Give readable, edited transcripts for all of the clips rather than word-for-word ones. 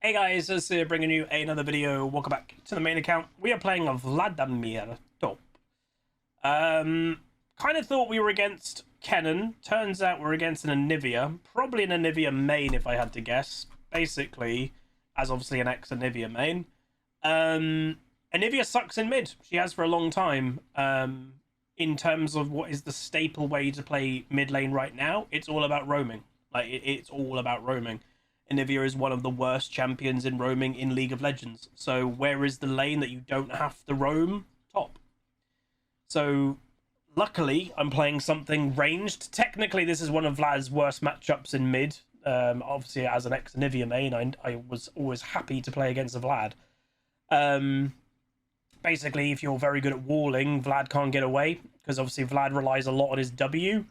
Hey guys, this is bringing you another video. Welcome back to the main account. We are playing a Vladimir top. Kind of thought we were against Kennen. Turns out we're against an Anivia. Probably an Anivia main if I had to guess. Basically, as obviously an ex-Anivia main. Anivia sucks in mid. She has for a long time. In terms of what is the staple way to play mid lane right now, it's all about roaming. Like, it's all about roaming. Anivia is one of the worst champions in roaming in League of Legends. So where is the lane that you don't have to roam? Top. So luckily, I'm playing something ranged. Technically, this is one of Vlad's worst matchups in mid. Obviously, as an ex-Anivia main, I was always happy to play against a Vlad. Basically, if you're very good at walling, Vlad can't get away, because obviously Vlad relies a lot on his W.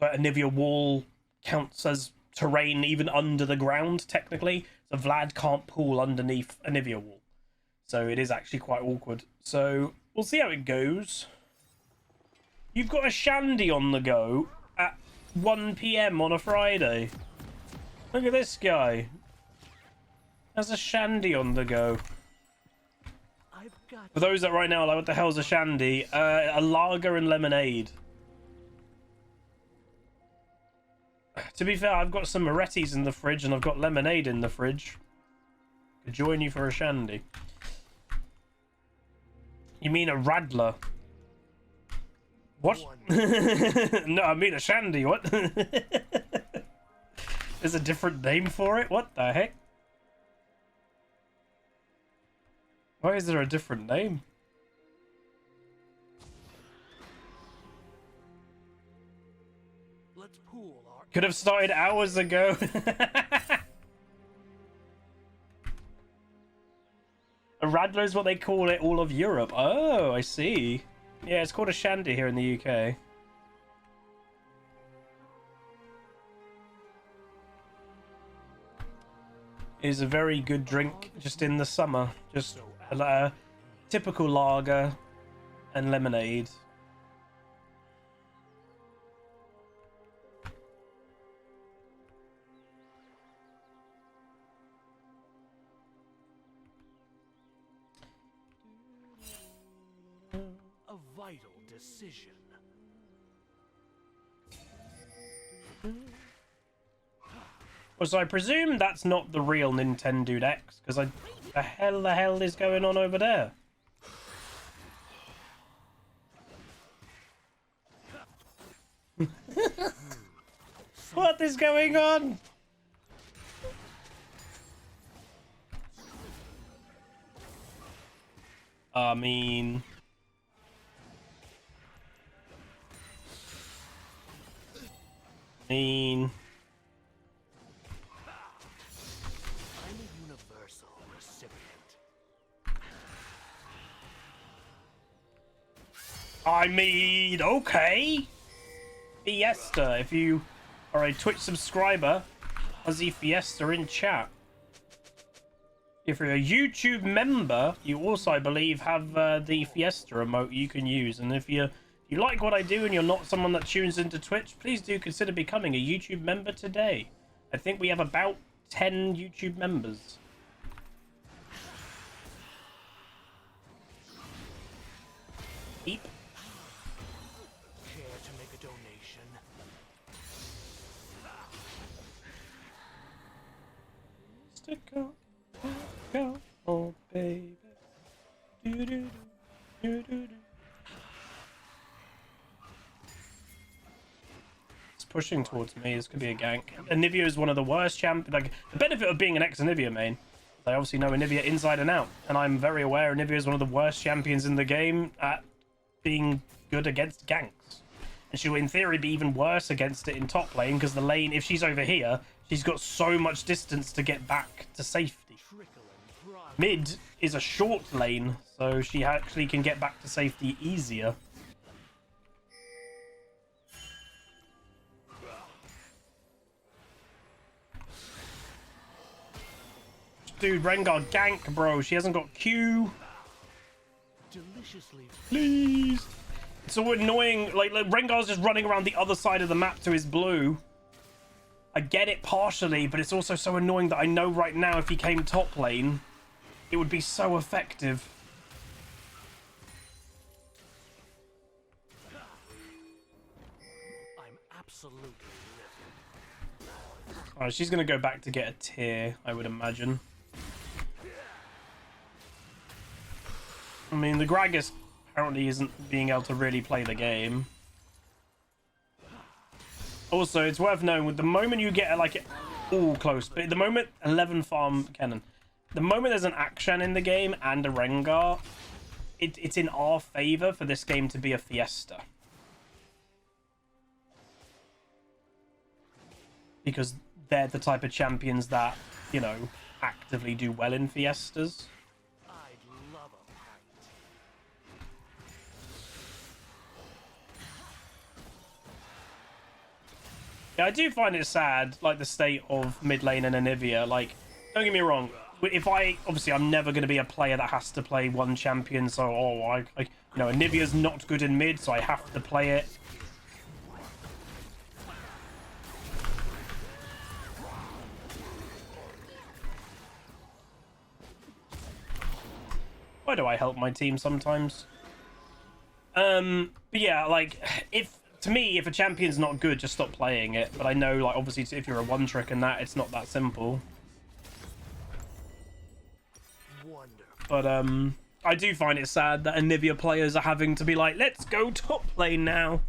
But Anivia wall counts as terrain even under the ground, technically. So Vlad can't pull underneath Anivia wall. So it is actually quite awkward. So we'll see how it goes. You've got a Shandy on the go at 1 PM on a Friday. Look at this guy. There's a Shandy on the go. For those that right now are like, what the hell's a Shandy? A lager and lemonade. To be fair, I've got some Moretti's in the fridge and I've got lemonade in the fridge. Could join you for a Shandy. You mean a Radler? What? No, I mean a Shandy. What? There's a different name for it? What the heck? Why is there a different name? Let's pool our... Could have started hours ago. A Radler is what they call it all of Europe. Oh, I see. Yeah, it's called a Shandy here in the UK. It is a very good drink just in the summer. Just a typical lager and lemonade. A vital decision. Well, so I presume that's not the real Nintendo X, because the hell is going on over there? What is going on? I mean... I'm a universal recipient. I mean, okay. Fiesta, if you are a Twitch subscriber, Aussie Fiesta in chat. If you're a YouTube member, you also, I believe, have the Fiesta emote you can use. And if you like what I do and you're not someone that tunes into Twitch, please do consider becoming a YouTube member today. I think we have about 10 YouTube members. Eep. Care to make a donation? Stick out, go, oh baby. Do do do do do do. It's pushing towards me. This could be a gank. Anivia is one of the worst champions. Like, the benefit of being an ex-Anivia main, I obviously know Anivia inside and out, and I'm very aware Anivia is one of the worst champions in the game at being good against ganks. And she'll in theory be even worse against it in top lane, because the lane, if she's over here, she's got so much distance to get back to safety. Mid is a short lane, so she actually can get back to safety easier. Dude, Rengar gank, bro. She hasn't got Q. Deliciously. Please. It's so annoying. Like Rengar's just running around the other side of the map to his blue. I get it partially, but it's also so annoying that I know right now if he came top lane, it would be so effective. I'm absolutely livid. Alright, she's going to go back to get a tier, I would imagine. I mean, the Gragas apparently isn't being able to really play the game. Also, it's worth knowing, with the moment you get like all close, but the moment 11 farm cannon, the moment there's an Akshan in the game and a Rengar, it's in our favor for this game to be a fiesta. Because they're the type of champions that, you know, actively do well in fiestas. I'd love a pint. Yeah, I do find it sad, like, the state of mid lane and Anivia. Like, don't get me wrong, if obviously I'm never going to be a player that has to play one champion, so, you know, Anivia's not good in mid, so I have to play it. Why do I help my team sometimes? But yeah, like, to me, if a champion's not good, just stop playing it. But I know, like, obviously, if you're a one-trick and that, it's not that simple. But, I do find it sad that Anivia players are having to be like, let's go top lane now.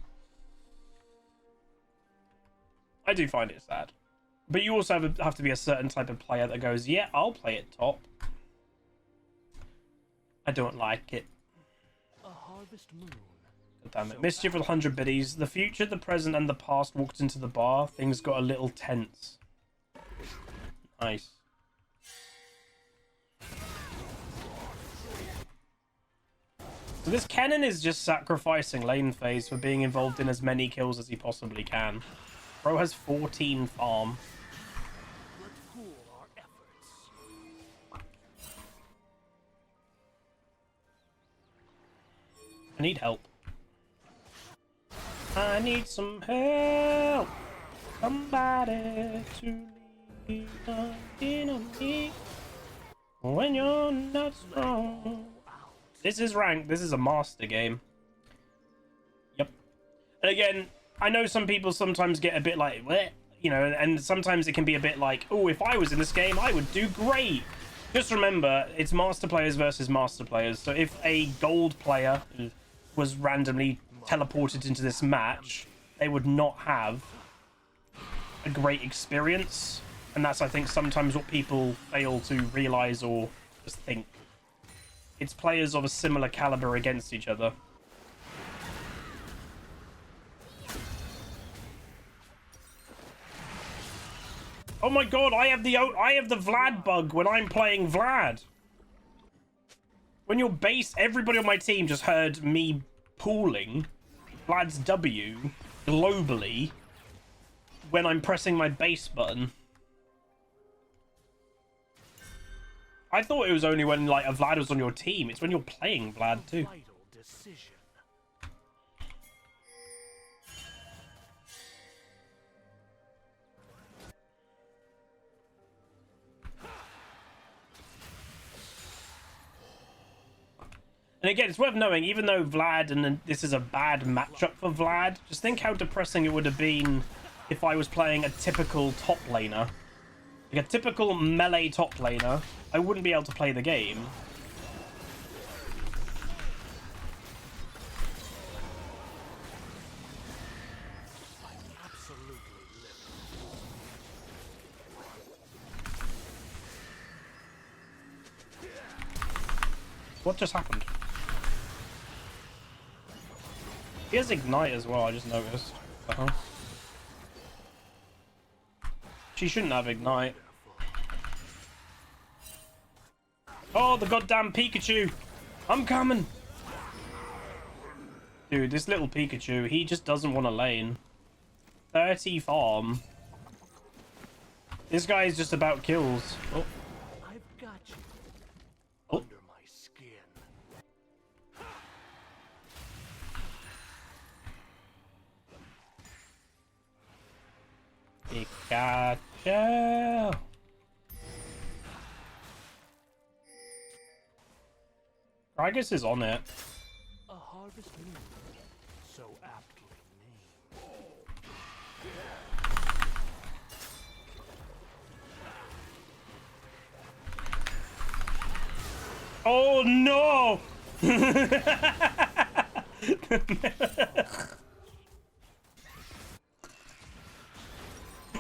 I do find it sad. But you also have to be a certain type of player that goes, yeah, I'll play it top. I don't like it. A harvest moon. God damn it. Mischief with 100 biddies. The future, the present, and the past walked into the bar. Things got a little tense. Nice. So this Kennen is just sacrificing lane phase for being involved in as many kills as he possibly can. Bro has 14 farm. Let's pool our efforts. I need help. I need some help. Somebody to lean on me when you're not strong. This is ranked. This is a master game. Yep. And again, I know some people sometimes get a bit like, bleh, you know, and sometimes it can be a bit like, oh, if I was in this game, I would do great. Just remember, it's master players versus master players. So if a gold player was randomly teleported into this match, they would not have a great experience. And that's, I think, sometimes what people fail to realize or just think. It's players of a similar caliber against each other. Oh my god, I have the Vlad bug when I'm playing Vlad. When your base, everybody on my team just heard me pooling Vlad's W globally when I'm pressing my base button. I thought it was only when, like, a Vlad was on your team. It's when you're playing Vlad, too. Vital decision. And again, it's worth knowing, even though Vlad, and this is a bad matchup for Vlad, just think how depressing it would have been if I was playing a typical top laner. Like a typical melee top laner, I wouldn't be able to play the game. I'm absolutely livid. What just happened? He has Ignite as well, I just noticed. She shouldn't have Ignite. Oh, the goddamn Pikachu! I'm coming! Dude, this little Pikachu, he just doesn't want to lane. 30 farm. This guy is just about kills. Oh. I've got you. Oh. Under my skin. Gotcha. Gragas is on it. A harvest moon, so aptly named. Oh no!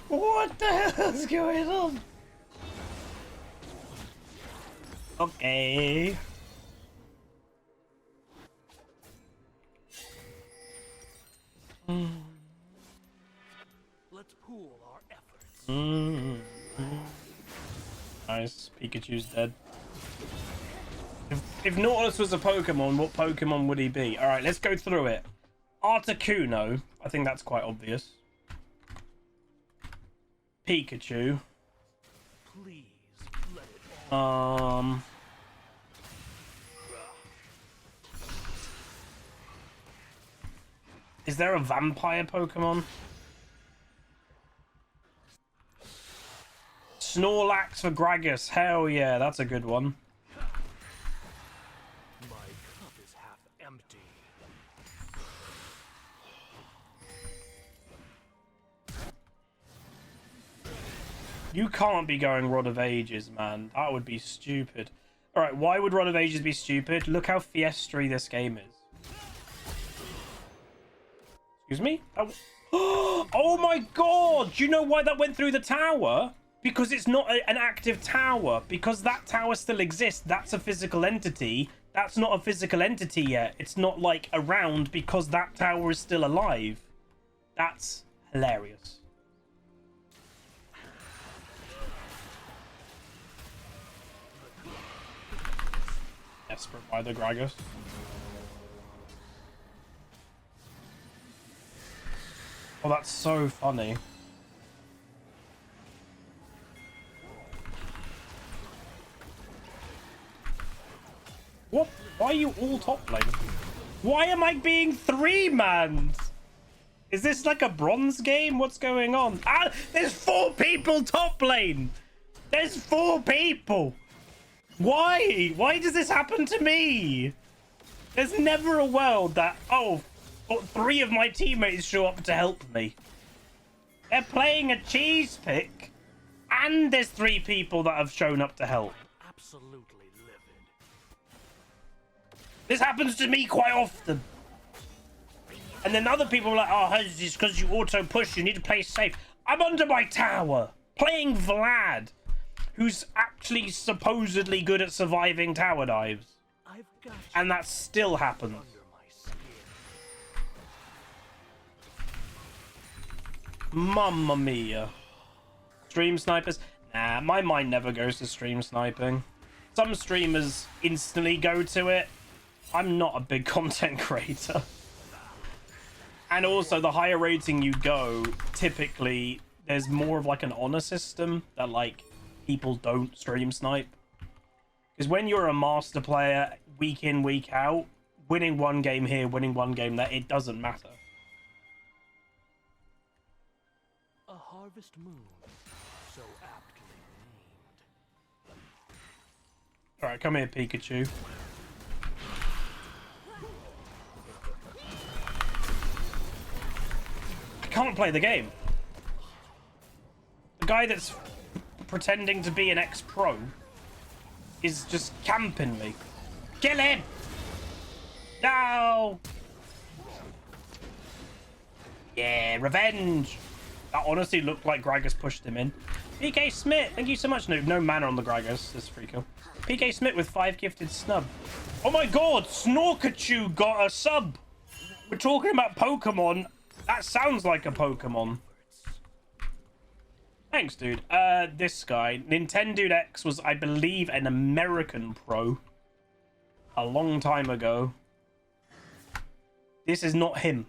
What the hell is going on? Okay. Let's pool our efforts. Nice. Pikachu's dead. If Nautilus was a Pokemon, what Pokemon would he be? Alright, let's go through it. Articuno. I think that's quite obvious. Pikachu. Please let it all. Is there a vampire Pokemon? Snorlax for Gragas. Hell yeah, that's a good one. My cup is half empty. You can't be going Rod of Ages, man. That would be stupid. Alright, why would Rod of Ages be stupid? Look how fiestery this game is. Excuse me? Oh my god! Do you know why that went through the tower? Because it's not an active tower. Because that tower still exists. That's a physical entity. That's not a physical entity yet. It's not, like, around because that tower is still alive. That's hilarious. Desperate by the Gragas. Oh, that's so funny. What? Why are you all top lane? Why am I being 3-manned? Is this like a bronze game? What's going on? Ah, there's 4 people top lane. There's 4 people. Why? Why does this happen to me? There's never a world that, oh, 3 of my teammates show up to help me. They're playing a cheese pick, and there's 3 people that have shown up to help. Absolutely livid. This happens to me quite often. And then other people are like, oh, it's because you auto push, you need to play safe. I'm under my tower, playing Vlad, who's actually supposedly good at surviving tower dives. I've got you And that still happens. under my skin. Mamma mia. Stream snipers? Nah, my mind never goes to stream sniping. Some streamers instantly go to it. I'm not a big content creator. And also, the higher rating you go, typically, there's more of like an honor system that like people don't stream snipe. Because when you're a master player, week in, week out, winning one game here, winning one game there, it doesn't matter. A harvest moon, so aptly named. Alright, come here, Pikachu. I can't play the game. The guy that's pretending to be an ex-pro is just camping me. Kill him! No! Yeah, revenge! That honestly looked like Gragas pushed him in. PK Smith, thank you so much. No mana on the Gragas. That's pretty cool. PK Smith with 5 gifted snub. Oh my god, Snorkachu got a sub. We're talking about Pokemon. That sounds like a Pokemon. Thanks, dude. This guy, Nintendo X, was, I believe, an American pro a long time ago. This is not him.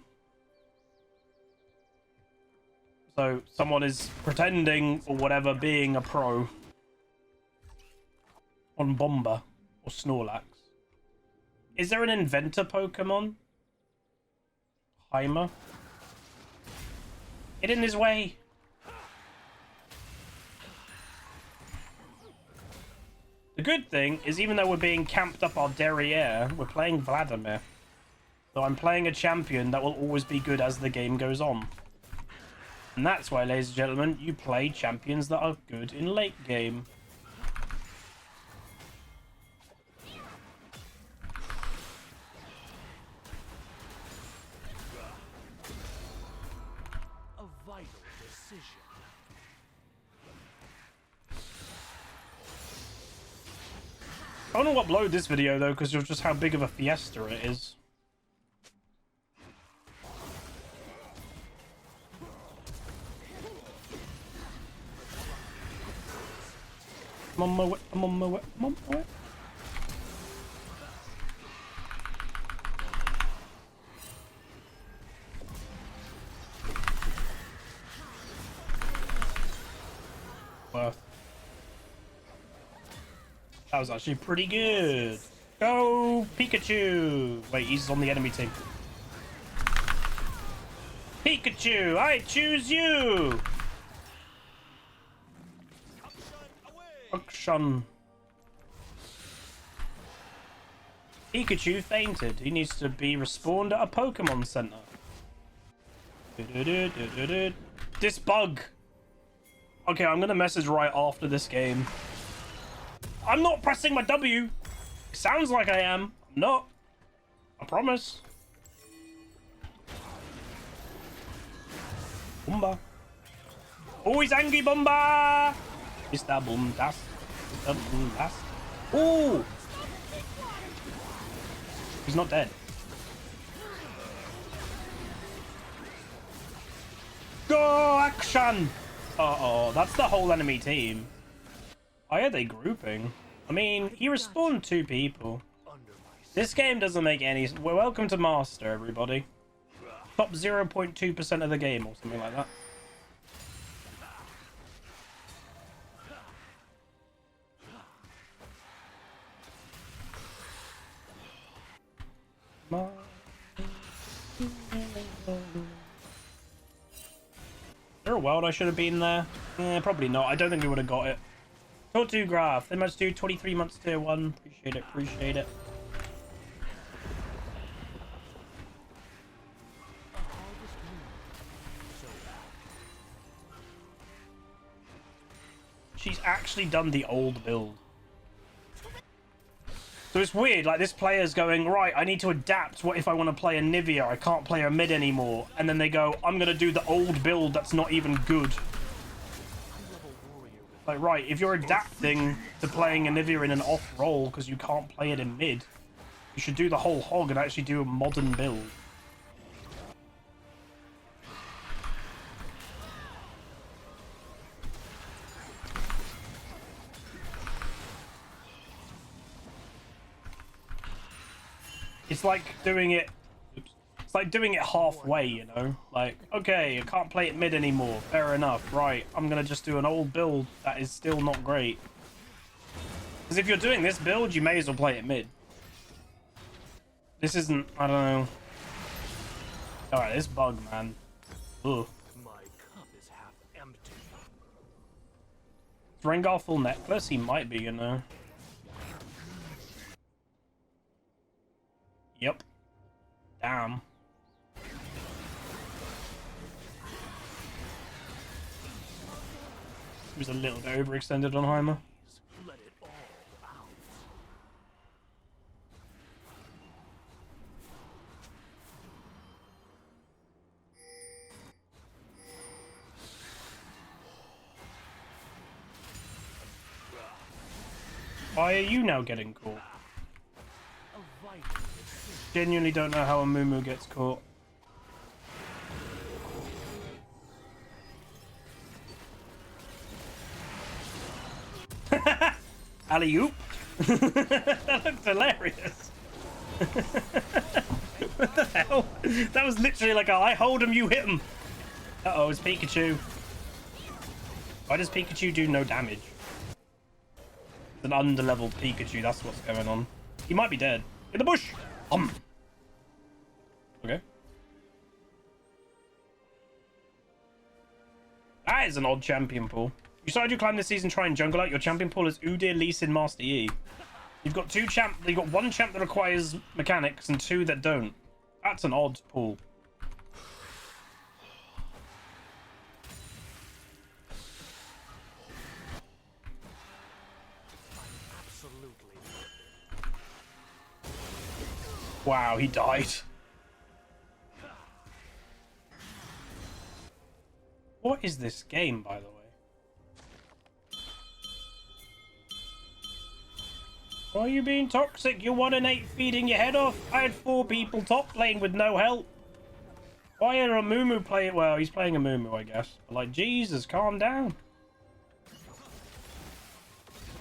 So someone is pretending or whatever, being a pro on Bomber or Snorlax. Is there an inventor Pokemon? Heimer? Get in his way. The good thing is, even though we're being camped up our derriere, we're playing Vladimir. So I'm playing a champion that will always be good as the game goes on. And that's why, ladies and gentlemen, you play champions that are good in late game. A vital decision. I don't want to upload this video though, because of just how big of a fiesta it is. I'm on my way, I'm on my way, I'm on my way. Worth. That was actually pretty good. Go, Pikachu! Wait, he's on the enemy team. Pikachu, I choose you! Action. Pikachu fainted. He needs to be respawned at a Pokemon Center. This bug. Okay, I'm gonna message right after this game. I'm not pressing my W. It sounds like I am. I'm not. I promise. Boomba. Oh, he's angry, Boomba. Mr. Boomdas. Mr. Boomdas. Ooh. He's not dead. Go action. Uh-oh, that's the whole enemy team. Why are they grouping? I mean, he respawned 2 people. This game doesn't make any... Well, welcome to Master, everybody. Top 0.2% of the game or something like that. Is there a world I should have been there? Probably not. I don't think we would have got it. Talk to Graph. They must do 23 months tier 1. Appreciate it. Appreciate it. She's actually done the old build. So it's weird, like this player's going, right, I need to adapt. What if I want to play a Nivea? I can't play a mid anymore. And then they go, I'm going to do the old build that's not even good. Like, right, if you're adapting to playing a Nivea in an off role because you can't play it in mid, you should do the whole hog and actually do a modern build. It's like doing it... Oops. It's like doing it halfway, you know? Like, okay, I can't play it mid anymore. Fair enough. Right, I'm going to just do an old build that is still not great. Because if you're doing this build, you may as well play it mid. This isn't... I don't know. Alright, this bug, man. Ugh. My cup is half empty. Is Rengar full necklace? He might be, you know. Yep. Damn. He was a little bit overextended on Heimer. Let it all out. Why are you now getting caught? A vital decision. Genuinely don't know how a Mumu gets caught. Alley-oop. That looked hilarious. What the hell? That was literally like a I hold him, you hit him. Uh-oh, it's Pikachu. Why does Pikachu do no damage? It's an underleveled Pikachu, that's what's going on. He might be dead. In the bush! Okay. That is an odd champion pool. You started your climb this season, try and jungle out. Your champion pool is Udyr, Lee Sin, Master Yi. You've got you've got one champ that requires mechanics and two that don't. That's an odd pool. Absolutely. Wow, he died. What is this game, by the way? Why are you being toxic? You're 1 in 8 feeding your head off. I had 4 people top playing with no help. Why are a Moo playing? Well, he's playing a Moo, I guess. But like, Jesus, calm down.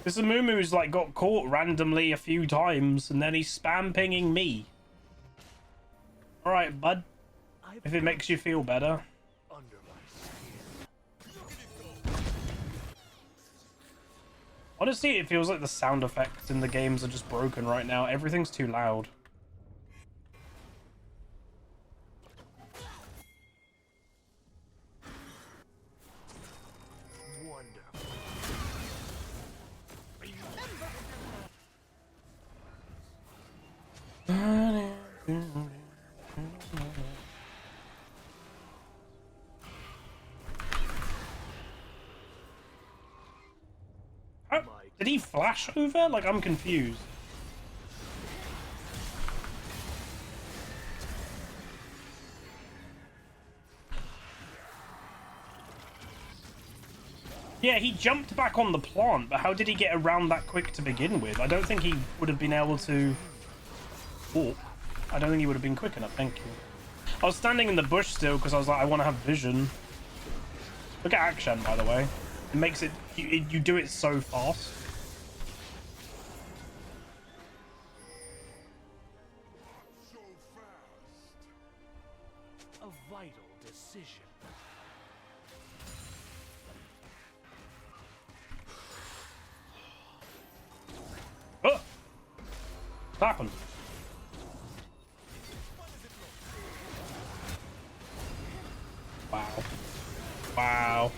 This is Moo who's like got caught randomly a few times, and then he's spam pinging me. All right, bud. If it makes you feel better. Under my skin. Honestly, it feels like the sound effects in the games are just broken right now. Everything's too loud. Wonderful. How, did he flash over? Like, I'm confused. Yeah, he jumped back on the plant, but how did he get around that quick to begin with? I don't think he would have been able to walk. I don't think he would have been quick enough, thank you. I was standing in the bush still because I was like, I want to have vision. Look at action, by the way. It makes it you do it so fast. A vital decision. Oh! What happened? Wow. Wow.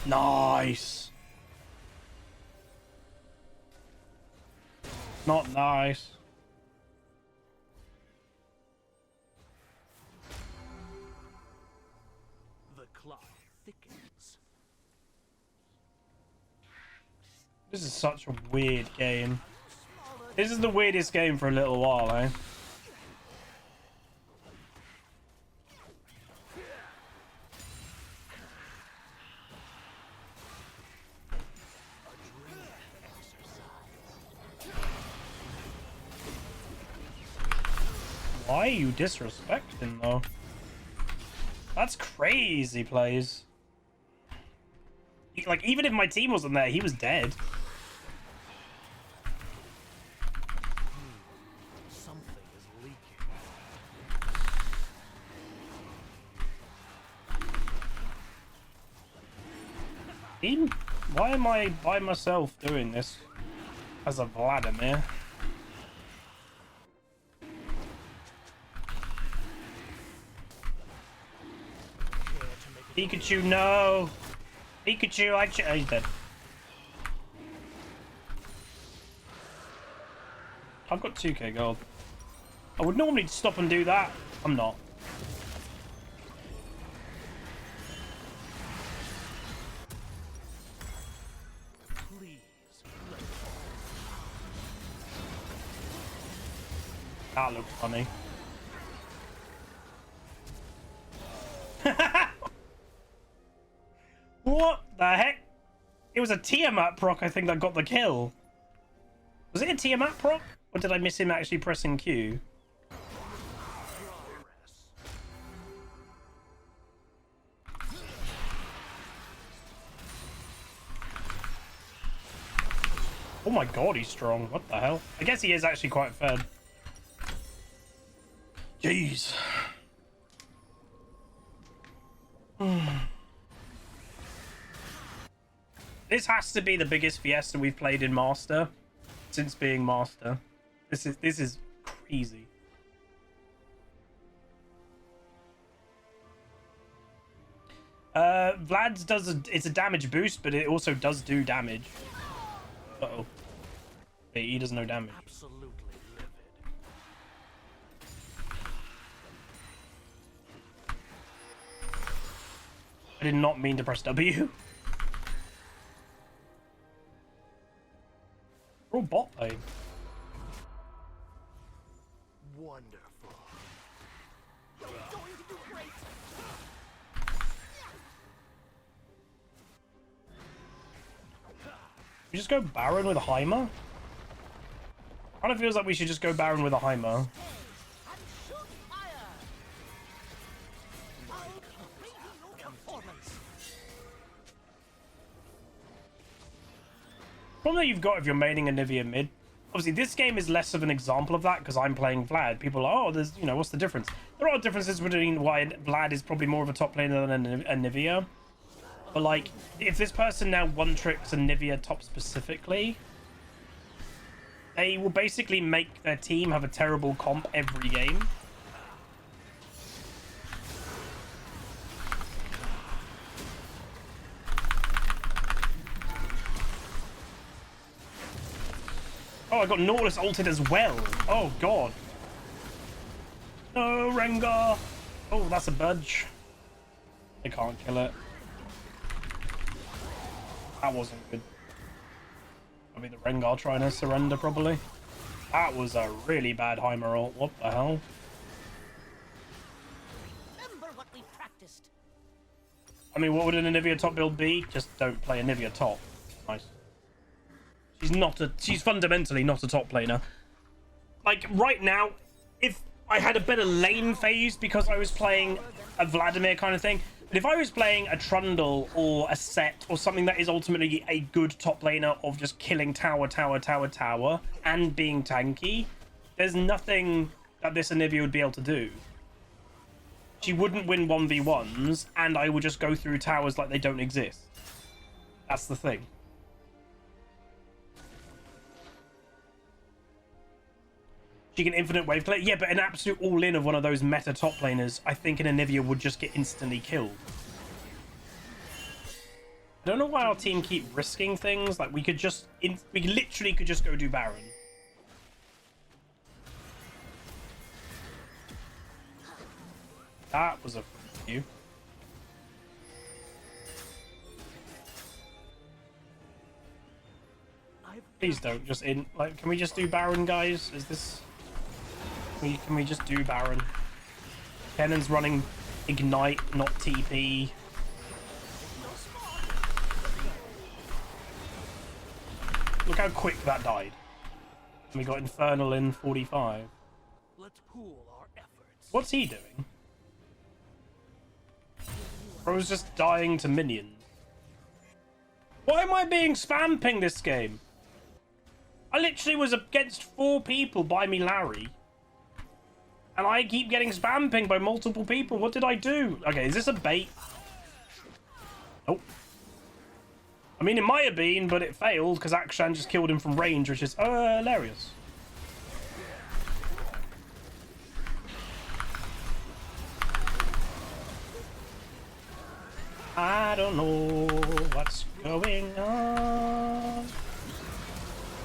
Nice. Not nice. The clock thickens. This is such a weird game. This is the weirdest game for a little while, eh? Why are you disrespecting, though? That's crazy, plays. Like, even if my team wasn't there, he was dead. Something is leaking. Why am I by myself doing this as a Vladimir? Pikachu, no! Pikachu, oh, he's dead. I've got 2k gold. I would normally stop and do that. I'm not. Please. That looked funny. What the heck? It was a Tiamat proc, I think, that got the kill. Was it a Tiamat proc? Or did I miss him actually pressing Q? Oh my god, he's strong. What the hell? I guess he is actually quite fed. Jeez. This has to be the biggest fiesta we've played in Master since being Master. This is crazy. Vlad's it's a damage boost, but it also does do damage. Uh-oh. Wait, he does no damage. Absolutely livid. I did not mean to press W. We're all bot lane. Wonderful. You're going to do great. We just go Baron with a Heimer? Kind of feels like we should just go Baron with a Heimer. And shoot fire. I'll be your performance. Problem that you've got if you're maining a Nivea mid. Obviously, this game is less of an example of that because I'm playing Vlad. People are, oh, there's, you know, what's the difference? There are differences between why Vlad is probably more of a top laner than a Nivea. But, like, if this person now one-tricks a Nivea top specifically, they will basically make their team have a terrible comp every game. Oh, I got Nautilus ulted as well. Oh, God. No, Rengar. Oh, that's a budge. They can't kill it. That wasn't good. I mean, the Rengar trying to surrender, probably. That was a really bad Heimer ult. What the hell? Remember what we practiced. I mean, what would an Anivia top build be? Just don't play Anivia top. Nice. She's fundamentally not a top laner. Like, right now, if I had a better lane phase because I was playing a Vladimir kind of thing, but if I was playing a Trundle or a Set or something that is ultimately a good top laner of just killing tower, and being tanky, there's nothing that this Anivia would be able to do. She wouldn't win 1v1s, and I would just go through towers like they don't exist. That's the thing. She can infinite wave clear. Yeah, but an absolute all-in of one of those meta top laners, I think an Anivia would just get instantly killed. I don't know why our team keep risking things. Like, we could just... we literally could just go do Baron. That was a few. Please don't just in... like, can we just do Baron, guys? Is this... Can we just do Baron? Kennan's running Ignite, not TP. Look how quick that died. And we got Infernal in 45. Let's pool our efforts. What's he doing? Bro's just dying to minions. Why am I being spam pinged this game? I literally was against 4 people by me Larry. And I keep getting spam pinged by multiple people. What did I do? Okay, is this a bait? Nope. I mean, it might have been, but it failed because Akshan just killed him from range, which is hilarious. I don't know what's going on.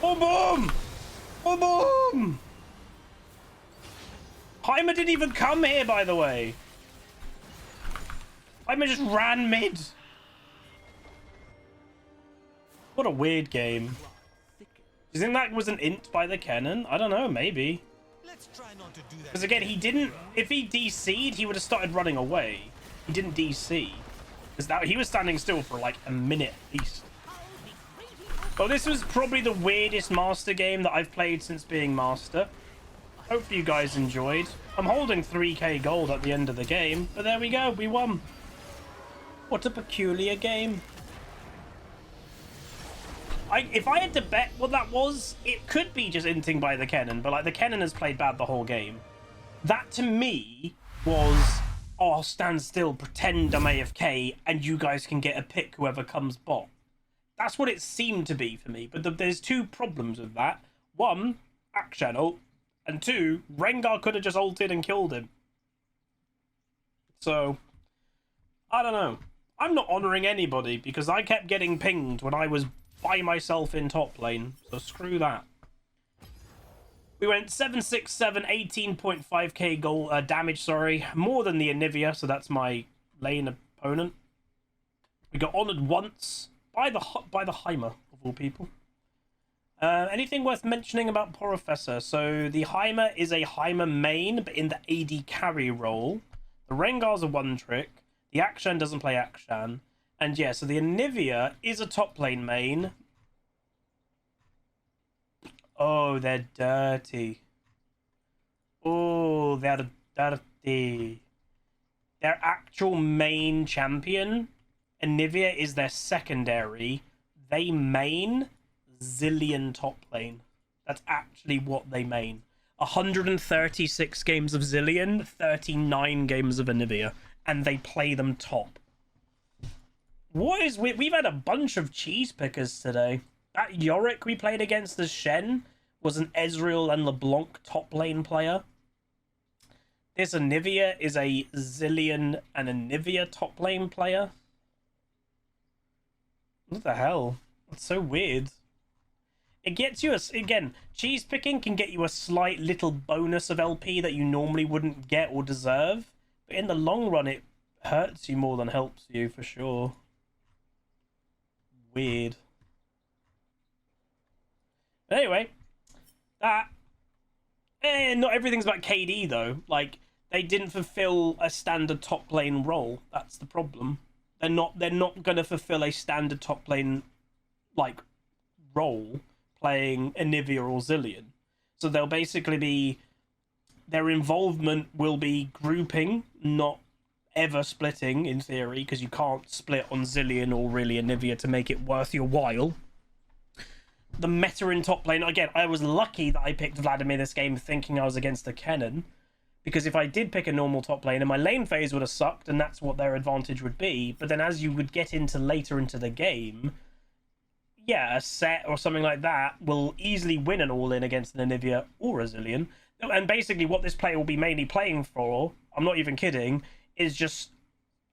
Boom, boom! Boom, boom! Heimer didn't even come here, by the way. Heimer just ran mid. What a weird game. Do you think that was an int by the cannon? I don't know, maybe. Let's try not to do that. Because again, he didn't... if he DC'd, he would have started running away. He didn't DC. Because he was standing still for like a minute at least. Well, this was probably the weirdest Master game that I've played since being Master. Hopefully you guys enjoyed. I'm holding 3k gold at the end of the game, but there we go, we won. What a peculiar game. If I had to bet what that was, it could be just inting by the Kennen, but like the Kennen has played bad the whole game. That to me was, oh, I'll stand still, pretend I'm AFK, and you guys can get a pick whoever comes bot. That's what it seemed to be for me, but there's 2 problems with that. 1, Akshan ult, and 2, Rengar could have just ulted and killed him. So, I don't know. I'm not honouring anybody because I kept getting pinged when I was by myself in top lane. So screw that. We went 767, 18.5k goal damage, sorry. More than the Anivia, so that's my lane opponent. We got honoured once by the Heimer, of all people. Anything worth mentioning about Professor? So the Heimer is a Heimer main, but in the AD carry role. The Rengar's a one-trick. The Akshan doesn't play Akshan. And yeah, so the Anivia is a top lane main. Oh, they're dirty. Oh, they're dirty. Their actual main champion, Anivia, is their secondary. They main Zilean top lane. That's actually what they main. 136 games of Zilean, 39 games of Anivia, and they play them top. What is we've had a bunch of cheese pickers today. That Yorick we played against the Shen was an Ezreal and LeBlanc top lane player. This Anivia is a Zilean and Anivia top lane player. What the hell? That's so weird. It gets you again, cheese picking can get you a slight little bonus of LP that you normally wouldn't get or deserve. But in the long run, it hurts you more than helps you, for sure. Weird. But anyway, not everything's about KD, though. Like, they didn't fulfill a standard top lane role. That's the problem. They're not going to fulfill a standard top lane, like, role playing Anivia or Zilean. So they'll basically be... Their involvement will be grouping, not ever splitting, in theory, because you can't split on Zilean or really Anivia to make it worth your while. The meta in top lane, again, I was lucky that I picked Vladimir this game thinking I was against a Kennen, because if I did pick a normal top lane, and my lane phase would have sucked, and that's what their advantage would be, but then as you would get into later into the game, yeah, a set or something like that will easily win an all-in against an Anivia or a Zilean. And basically what this player will be mainly playing for, I'm not even kidding, is just,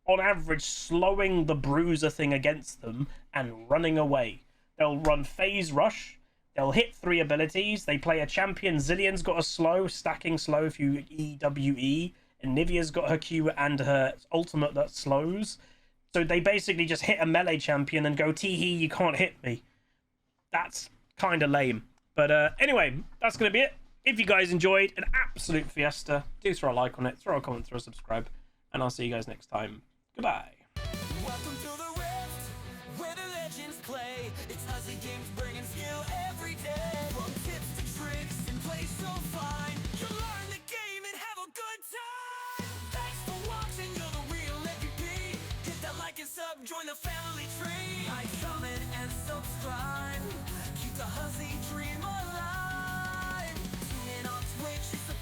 on average, slowing the bruiser thing against them and running away. They'll run phase rush, they'll hit 3 abilities, they play a champion, Zilean's got a slow, stacking slow if you EWE, and Nivea's got her Q and her ultimate that slows. So they basically just hit a melee champion and go, tee-hee, you can't hit me. That's kind of lame. But anyway, that's going to be it. If you guys enjoyed an absolute fiesta, do throw a like on it, throw a comment, throw a subscribe, and I'll see you guys next time. Goodbye. Welcome to the Rift, where the legends play. It's Aussie games bringing skill every day. From tips to tricks and play so fine. You'll learn the game and have a good time. Thanks for watching, you're the real MVP. Hit that like and sub, join the family tree. Like, comment, and subscribe. Keep the Huzzy dream alive. Tune in on Twitch, it's the